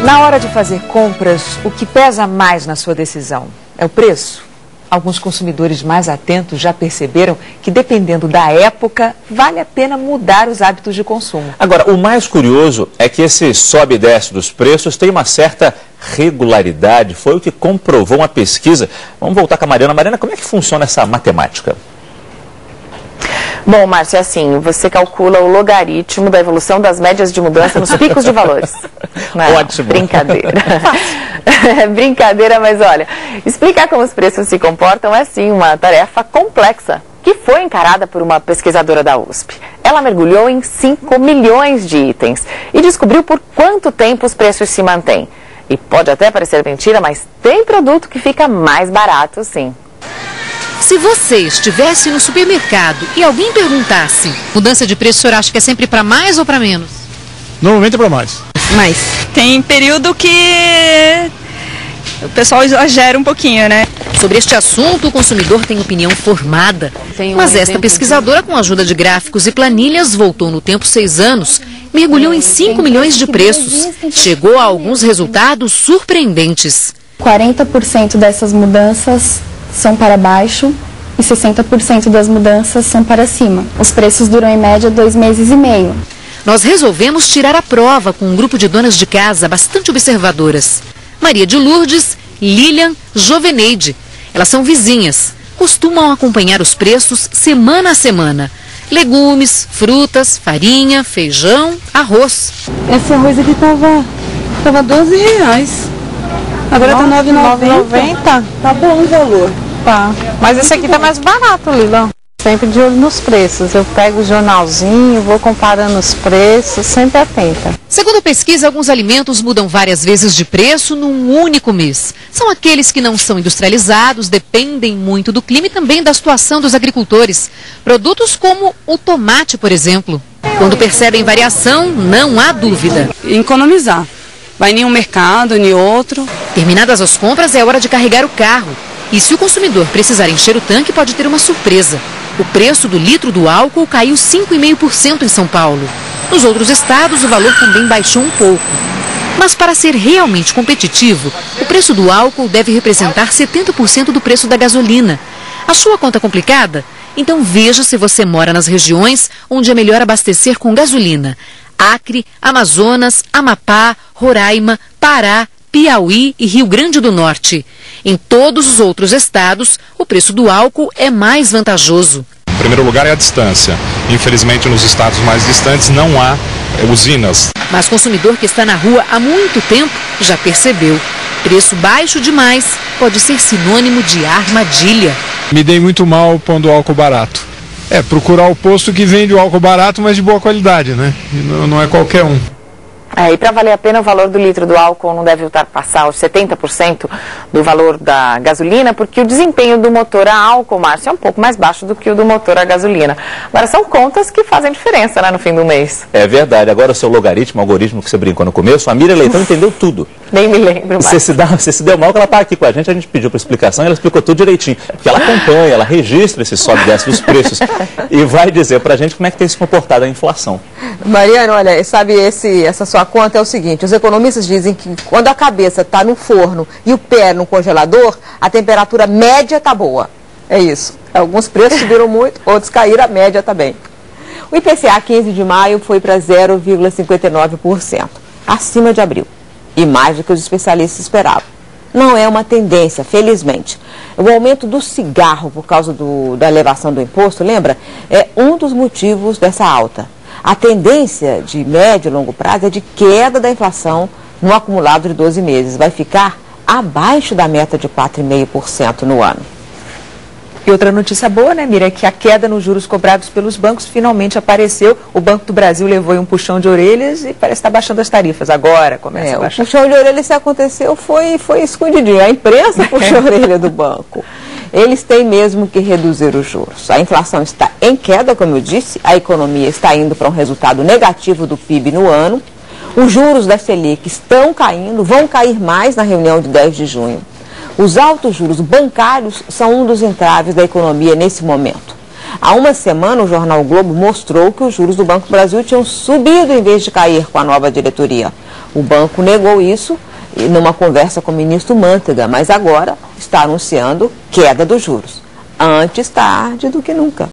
Na hora de fazer compras, o que pesa mais na sua decisão é o preço? Alguns consumidores mais atentos já perceberam que, dependendo da época, vale a pena mudar os hábitos de consumo. Agora, o mais curioso é que esse sobe e desce dos preços tem uma certa regularidade. Foi o que comprovou uma pesquisa. Vamos voltar com a Mariana. Mariana, como é que funciona essa matemática? Bom, Márcio, é assim, você calcula o logaritmo da evolução das médias de mudança nos picos de valores. Não, ótimo. Brincadeira. É brincadeira, mas olha, explicar como os preços se comportam é sim uma tarefa complexa, que foi encarada por uma pesquisadora da USP. Ela mergulhou em 5 milhões de itens e descobriu por quanto tempo os preços se mantêm. E pode até parecer mentira, mas tem produto que fica mais barato, sim. Se você estivesse no supermercado e alguém perguntasse, mudança de preço, o senhor acha que é sempre para mais ou para menos? Normalmente é para mais. Mas tem período que o pessoal exagera um pouquinho, né? Sobre este assunto, o consumidor tem opinião formada. Mas esta pesquisadora, com a ajuda de gráficos e planilhas, voltou no tempo 6 anos, mergulhou em 5 milhões de preços. Chegou a alguns resultados surpreendentes. 40% dessas mudanças são para baixo e 60% das mudanças são para cima. Os preços duram em média 2 meses e meio. Nós resolvemos tirar a prova com um grupo de donas de casa bastante observadoras. Maria de Lourdes, Lilian, Joveneide. Elas são vizinhas. Costumam acompanhar os preços semana a semana. Legumes, frutas, farinha, feijão, arroz. Esse arroz aqui tava R$12. Agora tá R$9,90. Tá bom o valor. Tá. Mas esse aqui tá mais barato, Lila. Sempre de olho nos preços. Eu pego o jornalzinho, vou comparando os preços, sempre atenta. Segundo a pesquisa, alguns alimentos mudam várias vezes de preço num único mês. São aqueles que não são industrializados, dependem muito do clima e também da situação dos agricultores. Produtos como o tomate, por exemplo. Quando percebem variação, não há dúvida. Economizar. Vai em um mercado, em outro. Terminadas as compras, é hora de carregar o carro. E se o consumidor precisar encher o tanque, pode ter uma surpresa. O preço do litro do álcool caiu 5,5% em São Paulo. Nos outros estados, o valor também baixou um pouco. Mas para ser realmente competitivo, o preço do álcool deve representar 70% do preço da gasolina. Achou a conta complicada? Então veja se você mora nas regiões onde é melhor abastecer com gasolina. Acre, Amazonas, Amapá, Roraima, Pará, Piauí e Rio Grande do Norte. Em todos os outros estados, o preço do álcool é mais vantajoso. Em primeiro lugar é a distância. Infelizmente, nos estados mais distantes não há usinas. Mas o consumidor que está na rua há muito tempo já percebeu. Preço baixo demais pode ser sinônimo de armadilha. Me dei muito mal pondo álcool barato. Procurar o posto que vende o álcool barato, mas de boa qualidade, né? Não é qualquer um. E para valer a pena, o valor do litro do álcool não deve ultrapassar os 70% do valor da gasolina, porque o desempenho do motor a álcool, Márcio, é um pouco mais baixo do que o do motor a gasolina. Agora, são contas que fazem diferença, né, no fim do mês. É verdade. Agora, o seu logaritmo, algoritmo que você brincou no começo, a Miriam Leitão entendeu tudo. Nem me lembro mais. Você se deu mal que ela está aqui com a gente pediu para explicação e ela explicou tudo direitinho. Porque ela acompanha, ela registra esse sobe e desce dos preços e vai dizer para a gente como é que tem se comportado a inflação. Mariana, olha, sabe, essa sua conta é o seguinte: os economistas dizem que quando a cabeça está no forno e o pé no congelador, a temperatura média está boa. É isso. Alguns preços subiram muito, outros caíram, a média também. O IPCA 15 de maio foi para 0,59%, acima de abril, e mais do que os especialistas esperavam. Não é uma tendência, felizmente. O aumento do cigarro por causa da elevação do imposto, lembra? É um dos motivos dessa alta. A tendência de médio e longo prazo é de queda da inflação no acumulado de 12 meses. Vai ficar abaixo da meta de 4,5% no ano. E outra notícia boa, né, Mira, é que a queda nos juros cobrados pelos bancos finalmente apareceu. O Banco do Brasil levou um puxão de orelhas e parece estar baixando as tarifas. Agora começa a baixar. O puxão de orelhas, se aconteceu, foi escondidinho. A imprensa puxou a orelha do banco. Eles têm mesmo que reduzir os juros. A inflação está em queda, como eu disse, a economia está indo para um resultado negativo do PIB no ano. Os juros da Selic estão caindo, vão cair mais na reunião de 10 de junho. Os altos juros bancários são um dos entraves da economia nesse momento. Há uma semana, o jornal o Globo mostrou que os juros do Banco do Brasil tinham subido em vez de cair com a nova diretoria. O banco negou isso numa conversa com o ministro Mantega, mas agora está anunciando queda dos juros. Antes tarde do que nunca.